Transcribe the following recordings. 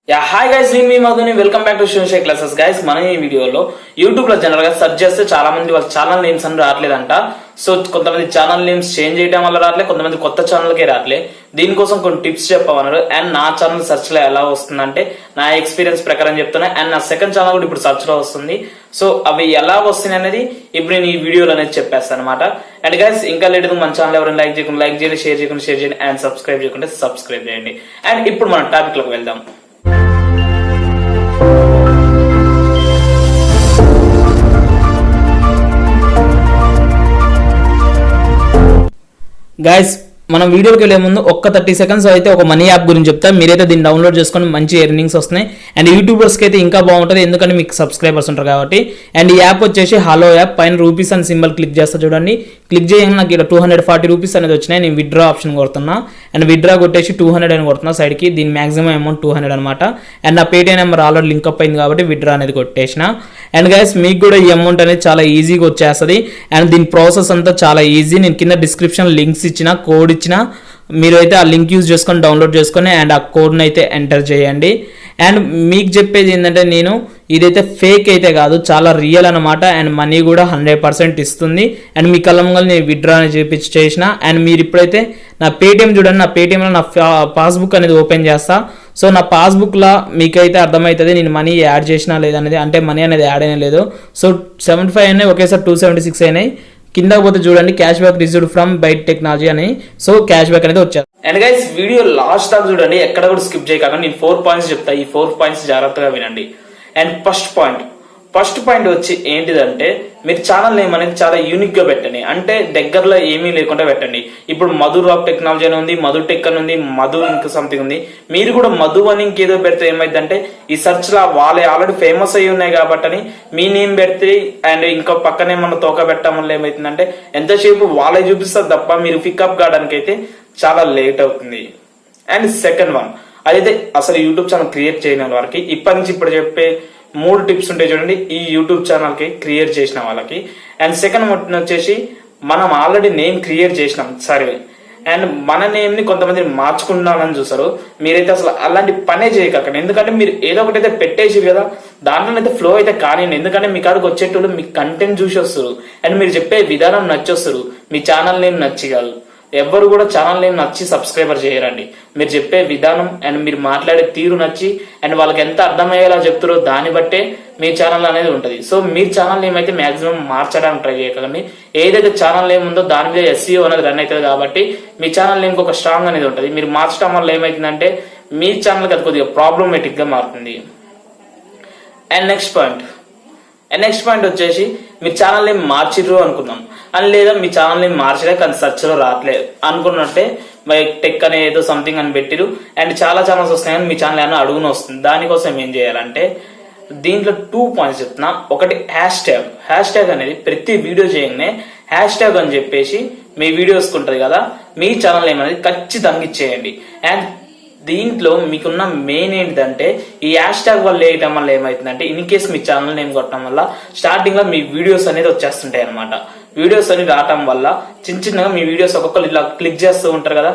Hi guys, నేను మీ మధుని. వెల్కమ్ బ్యాక్ టు షోషే క్లాసెస్. గైస్, మనం ఈ వీడియోలో యూట్యూబ్ లో జనరల్ గా సెర్చ్ చేస్తే చాలా మంది వాళ్ళ ఛానల్ నేమ్స్ అని రావట్లేదంట. సో కొంతమంది ఛానల్ నేమ్స్ చేంజ్ చేయడం వల్ల రావట్లేదు, కొంతమంది కొత్త ఛానల్కే రావట్లేదు. దీనికోసం కొన్ని టిప్స్ చెప్పమన్నారు. అండ్ నా ఛానల్ సెర్చ్ లో ఎలా వస్తుందంటే నా ఎక్స్పీరియన్స్ ప్రకారం చెప్తున్నా. అండ్ నా సెకండ్ ఛానల్ కూడా ఇప్పుడు సెర్చ్ లో వస్తుంది. సో అవి ఎలా వస్తున్నాయి అనేది ఇప్పుడు నేను ఈ వీడియోలో అనేది చెప్పేస్తాను అనమాట. అండ్ గైస్, ఇంకా లేట్ మన ఛానల్ ఎవరైనా లైక్ చేయకుండా లైక్ చేయండి, షేర్ చేయకుండా షేర్ చేయండి, అండ్ సబ్స్క్రైబ్ చేయకుండా సబ్స్క్రైబ్ చేయండి. అండ్ ఇప్పుడు మనం టాపిక్ లోకి వెళ్దాం. గైస్, మనం వీడియోకి వెళ్లే ముందు ఒక్క 30 సెకండ్స్ అయితే ఒక మనీ యాప్ గురించి చెప్తా. మీరైతే దీన్ని డౌన్లోడ్ చేసుకొని మంచి ఎర్నింగ్స్ వస్తున్నాయి. అండ్ యూట్యూబర్స్కి అయితే ఇంకా బాగుంటుంది, ఎందుకంటే మీకు సబ్స్క్రైబర్స్ ఉంటారు కాబట్టి. అండ్ ఈ యాప్ వచ్చేసి హలో యాప్. పైన రూపీస్ అని సింబల్ క్లిక్ చేస్తా చూడండి. క్లిక్ చేయగానే నాకు ఇక్కడ 240 రూపీస్ అనేది వచ్చినాయి. నేను విత్డ్రా ఆప్షన్ కొడుతున్నా. అండ్ విత్డ్రా కొట్టేసి 200 అని కొడుతున్నా సైడ్కి. దీని మాక్సిమం అమౌంట్ 200 అనమాట. అండ్ నా Paytm number already link up అయింది కాబట్టి విత్డ్రా అనేది కొట్టేసిన. అండ్ గైస్, మీకు కూడా ఈ అమౌంట్ అనేది చాలా ఈజీగా వచ్చేస్తుంది. అండ్ దీని ప్రాసెస్ అంతా చాలా ఈజీ. నేను కింద డిస్క్రిప్షన్ లింక్స్ ఇచ్చిన, కోడ్ ఇచ్చిన, మీరు అయితే ఆ లింక్ యూజ్ చేసుకొని డౌన్లోడ్ చేసుకొని అండ్ ఆ కోడ్ని అయితే ఎంటర్ చేయండి. అండ్ మీకు చెప్పేది ఏంటంటే, నేను ఇదైతే ఫేక్ అయితే కాదు, చాలా రియల్ అనమాట. అండ్ మనీ కూడా 100% ఇస్తుంది. అండ్ మీ కళ్ళంగా నేను విత్డ్రా చేసిన. అండ్ మీరు ఇప్పుడైతే నా పేటిఎం చూడండి. నా పేటిఎంలో నా పాస్బుక్ అనేది ఓపెన్ చేస్తా. సో నా పాస్బుక్లో మీకైతే అర్థమవుతుంది నేను మనీ యాడ్ చేసినా లేదనేది. అంటే మనీ అనేది యాడ్ అయినా లేదు. సో 75 అయినాయి, ఒకేసారి 276 అయినాయి. కింద పోతే చూడండి, cash back received from byte technology అని. సో క్యాష్ బ్యాక్ అనేది వచ్చారు. అండ్ గైస్, వీడియో లాస్ట్ దాకా చూడండి, ఎక్కడ కూడా స్కిప్ చేయకుండా. నేను 4 పాయింట్స్ చెప్తా, ఈ 4 పాయింట్స్ జాగ్రత్తగా వినండి. అండ్ ఫస్ట్ పాయింట్ వచ్చి ఏంటిదంటే, మీరు ఛానల్ నేమ్ అనేది చాలా యూనిక్ గా పెట్టండి. అంటే దగ్గరలో ఏమీ లేకుండా పెట్టండి. ఇప్పుడు మధు రాక్ టెక్నాలజీ అని ఉంది, మధు టెక్ అని ఉంది, మధు ఇంకా సంథింగ్ ఉంది. మీరు కూడా మధు అని ఇంకేదో పెడితే ఏమైందంటే, ఈ సెర్చ్ లా వాళ్ళే ఆల్రెడీ ఫేమస్ అయ్యి ఉన్నాయి కాబట్టి మీ నేమ్ పెడితే అండ్ ఇంకా పక్కనే మన తోక పెట్టడం వల్ల ఏమైతుందంటే, ఎంతసేపు వాళ్ళే చూపిస్తారు తప్ప మీరు పికప్ కావడానికి అయితే చాలా లేట్ అవుతుంది. అండ్ సెకండ్ వన్, అదైతే అసలు యూట్యూబ్ ఛానల్ క్రియేట్ చేయని వారికి ఇప్పటి నుంచి ఇప్పుడు చెప్పే 3 టిప్స్ ఉంటాయి చూడండి, ఈ యూట్యూబ్ ఛానల్ కి క్రియేట్ చేసిన వాళ్ళకి. అండ్ సెకండ్ వచ్చేసి, మనం ఆల్రెడీ నేమ్ క్రియేట్ చేసినాం సరే, అండ్ మన నేమ్ ని కొంతమంది మార్చుకుందామని చూస్తారు. మీరైతే అసలు అలాంటి పనే చేయకండి. ఎందుకంటే మీరు ఏదో ఒకటి అయితే పెట్టేసి కదా, దాంట్లోనైతే ఫ్లో అయితే కానివ్వండి. ఎందుకంటే మీ కాడికి వచ్చేటోళ్ళు మీ కంటెంట్ చూసి వస్తారు. అండ్ మీరు చెప్పే విధానం నచ్చొస్తారు, మీ ఛానల్ నేమ్ నచ్చి కాదు. ఎవరు కూడా ఛానల్ నేమ్ నచ్చి సబ్స్క్రైబర్ చేయరండి. మీరు చెప్పే విధానం అండ్ మీరు మాట్లాడే తీరు నచ్చి అండ్ వాళ్ళకి ఎంత అర్థమయ్యేలా చెప్తారో దాన్ని బట్టే మీ ఛానల్ అనేది ఉంటుంది. సో మీ ఛానల్ నేమ్ అయితే మాక్సిమం మార్చడానికి ట్రై చేయకండి. ఏదైతే ఛానల్ నేమ్ ఉందో దాని మీద SEO అనేది రన్ అవుతుంది కాబట్టి మీ ఛానల్ నేమ్కి ఒక స్ట్రాంగ్ అనేది ఉంటుంది. మీరు మార్చడం వల్ల ఏమవుతుందంటే, మీ ఛానల్కి అది కొద్దిగా ప్రాబ్లమేటిక్ గా మారుతుంది. అండ్ నెక్స్ట్ పాయింట్ వచ్చేసి, మీరు ఛానల్ నేమ్ మార్చిర్రు అనుకుందాం అని, లేదా మీ ఛానల్ నేమ్ మార్చలే కానీ సెర్చ్ లో రావట్లేదు అనుకున్నట్టే, మై టెక్ అనే ఏదో సంథింగ్ అని పెట్టిరు అండ్ చాలా ఛానల్స్ వస్తాయి కానీ మీ ఛానల్ ఏమైనా అడుగున వస్తుంది. దానికోసం ఏం చేయాలంటే, దీంట్లో 2 పాయింట్స్ చెప్తున్నా. ఒకటి హ్యాష్ ట్యాగ్ అనేది ప్రతి వీడియో చేయగానే హ్యాష్ ట్యాగ్ అని చెప్పేసి మీ వీడియోస్ ఉంటుంది కదా, మీ ఛానల్ నేమ్ అనేది ఖచ్చితంగా ఇచ్చేయండి. అండ్ దీంట్లో మీకున్న మెయిన్ ఏంటిదంటే, ఈ హ్యాష్ ట్యాగ్ వల్ల వేయటం వల్ల ఏమవుతుందంటే, in case me channel name కొట్టడం వల్ల స్టార్టింగ్ లో మీ వీడియోస్ అనేది వచ్చేస్తుంటాయి అనమాట. వీడియోస్ అనేది రావటం వల్ల చిన్నగా మీ వీడియోస్ ఒక్కొక్కరు ఇలా క్లిక్ చేస్తూ ఉంటారు కదా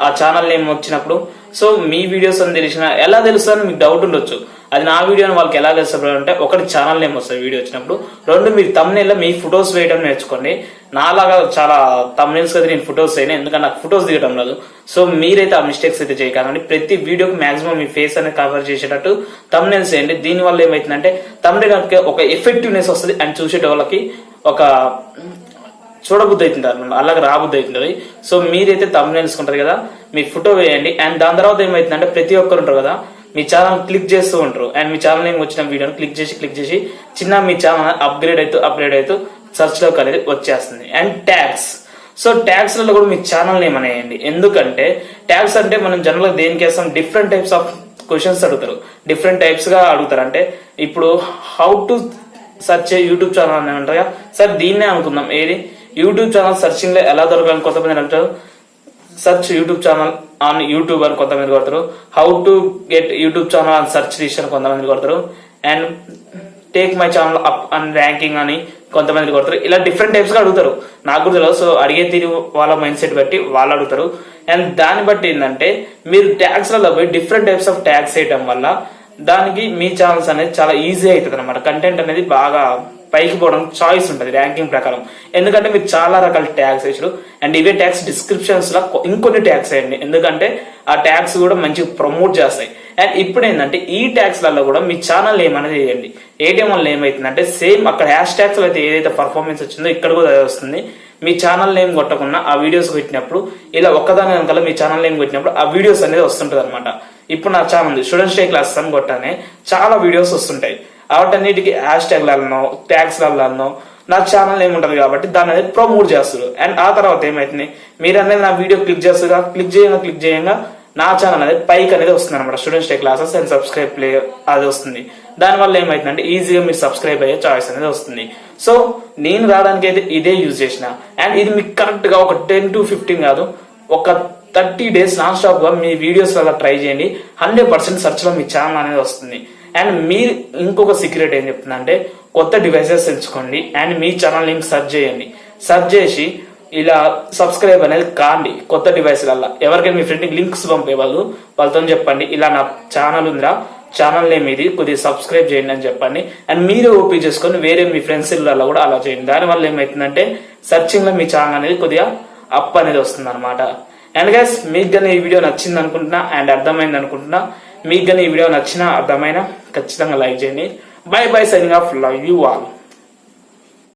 ఆ ఛానల్ నేమ్ వచ్చినప్పుడు. సో మీ వీడియోస్ అని తెలిసిన ఎలా తెలుస్తుందని మీకు డౌట్ ఉండొచ్చు. అది నా వీడియో అని వాళ్ళకి ఎలా తెలుస్తుంది అంటే, ఒకటి ఛానల్ నేమ్ వస్తుంది వీడియో వచ్చినప్పుడు, 2 మీరు thumbnail మీ ఫొటోస్ వేయడం నేర్చుకోండి. నాలాగా చాలా thumbnails అయితే నేను ఫొటోస్ వేయను, ఎందుకంటే నాకు ఫొటోస్ దిగడం రాదు. సో మీరైతే ఆ మిస్టేక్స్ అయితే చేయకండి. ప్రతి వీడియోకి మాక్సిమం మీ ఫేస్ అనేది కవర్ చేసేటట్టు thumbnails వేయండి. దీని వల్ల ఏమైతుందంటే, thumbnail ఒక ఎఫెక్టివ్నెస్ వస్తుంది అండ్ చూసేటోళ్ళకి ఒక చూడబుద్ధి అవుతుంది అనమాట, అలాగే రాబుద్ధి అవుతుంది. సో మీరైతే thumbnails ఉంటుంది కదా, మీ ఫోటో వేయండి. అండ్ దాని తర్వాత ఏమైతుందంటే, ప్రతి ఒక్కరు ఉంటారు కదా మీ ఛానల్ క్లిక్ చేస్తూ ఉంటారు. అండ్ మీ ఛానల్ నేమ్ వచ్చిన వీడియోని క్లిక్ చేసి చిన్న మీ ఛానల్ అప్గ్రేడ్ అవుతూ సెర్చ్ లోకి అనేది వచ్చేస్తుంది. అండ్ ట్యాగ్స్ లలో కూడా మీ ఛానల్ నేమ్ అనేయండి. ఎందుకంటే ట్యాగ్స్ అంటే మనం జనరల్ గా దేనికి వేస్తాం, డిఫరెంట్ టైప్స్ ఆఫ్ క్వశ్చన్స్ అడుగుతారు, డిఫరెంట్ టైప్స్ గా అడుగుతారు. అంటే ఇప్పుడు how to search YouTube channel అని ఉంటారు సార్, దీన్నే అనుకుందాం. ఏది యూట్యూబ్ ఛానల్ సర్చింగ్ లో ఎలా దొరకాలని కొంతమంది అంటారు, search YouTube channel on YouTube అని కొంతమంది కొడతారు, how to get YouTube channel on search list అని కొంతమంది కొడతారు. And take my channel up and ranking అని కొంతమంది కొడతారు. ఇలా డిఫరెంట్ టైప్స్ గా అడుగుతారు. నాకు కూడా తెలియదు. సో అడిగే తీరు వాళ్ళ మైండ్ సెట్ బట్టి వాళ్ళు అడుగుతారు. అండ్ దాన్ని బట్టి ఏంటంటే మీరు ట్యాగ్స్ లలో పోయి డిఫరెంట్ టైప్స్ ఆఫ్ ట్యాగ్స్ వేయటం వల్ల దానికి మీ ఛానల్స్ అనేది చాలా ఈజీ అవుతుంది అనమాట. కంటెంట్ అనేది బాగా పైకి పోవడం చాయిస్ ఉంటుంది ర్యాంకింగ్ ప్రకారం. ఎందుకంటే మీరు చాలా రకాల ట్యాగ్స్ వేసారు. అండ్ ఇవే ట్యాగ్స్ డిస్క్రిప్షన్స్ లో ఇంకొన్ని ట్యాగ్స్ వేయండి. ఎందుకంటే ఆ ట్యాగ్స్ కూడా మంచిగా ప్రమోట్ చేస్తాయి. అండ్ ఇప్పుడు ఏంటంటే ఈ ట్యాగ్స్ లలో కూడా మీ ఛానల్ నేమ్ అనేది వేయండి. ఏటీఎం వల్ల ఏమైతుందంటే సేమ్ అక్కడ హ్యాష్ ట్యాగ్స్ అయితే ఏదైతే పర్ఫార్మెన్స్ వచ్చిందో ఇక్కడ కూడా అదే వస్తుంది. మీ ఛానల్ నేమ్ కొట్టకుండా ఆ వీడియోస్ పెట్టినప్పుడు ఇలా ఒక్కదాని వెనకాల మీ ఛానల్ నేమ్ కొట్టినప్పుడు ఆ వీడియోస్ అనేది వస్తుంటది అనమాట. ఇప్పుడు నా ఛానల్ స్టూడెంట్స్ డే క్లాస్ అని కొట్టానే చాలా వీడియోస్ వస్తుంటాయి. వాటన్నిటికీ హ్యాష్ ట్యాగ్లలో ట్యాగ్స్లలో నా ఛానల్ ఏముంటది కాబట్టి దాన్ని అనేది ప్రమోట్ చేస్తారు. అండ్ ఆ తర్వాత ఏమైతుంది, మీరు అనేది నా వీడియో క్లిక్ చేస్తుగా క్లిక్ చేయంగా నా ఛానల్ అనేది పైకి అనేది వస్తుంది అనమాట. Students day classes and subscribe play అది వస్తుంది. దానివల్ల ఏమైతుందంటే ఈజీగా మీరు సబ్స్క్రైబ్ అయ్యే చాయిస్ అనేది వస్తుంది. సో నేను రావడానికి అయితే ఇదే యూజ్ చేసిన. అండ్ ఇది మీకు కరెక్ట్ గా ఒక 10 to 15 కాదు, ఒక 30 days నాన్ స్టాప్ గా మీ వీడియోస్ వల్ల ట్రై చేయండి. 100% సెర్చ్ లో మీ ఛానల్ అనేది వస్తుంది. అండ్ మీరు ఇంకొక సీక్రెట్ ఏం చెప్తుందంటే కొత్త డివైసెస్ ఎంచుకోండి and me channel link search చేయండి. సెర్చ్ చేసి ఇలా సబ్స్క్రైబ్ అనేది కాండి కొత్త డివైస్లల్లో. ఎవరికైనా మీ ఫ్రెండ్కి లింక్స్ పంపే వాళ్ళతో చెప్పండి, ఇలా నా ఛానల్ ఉందిరా, ఛానల్ నేమ్ ఇది, కొద్దిగా సబ్స్క్రైబ్ చేయండి అని చెప్పండి. అండ్ మీరే ఓపీ చేసుకొని వేరే మీ ఫ్రెండ్స్ ఇళ్ళల్లో కూడా అలా చేయండి. దానివల్ల ఏమవుతుందంటే సర్చింగ్ లో మీ ఛానల్ అనేది కొద్దిగా అప్ అనేది వస్తుంది అనమాట. అండ్ గైస్ మీకు కానీ ఈ వీడియో నచ్చింది అనుకుంటున్నా అండ్ అర్థమైంది అనుకుంటున్నా. మీకు కానీ ఈ వీడియో నచ్చినా అర్థమైనా ఖచ్చితంగా లైక్ చేయండి. By by, signing off, love you all.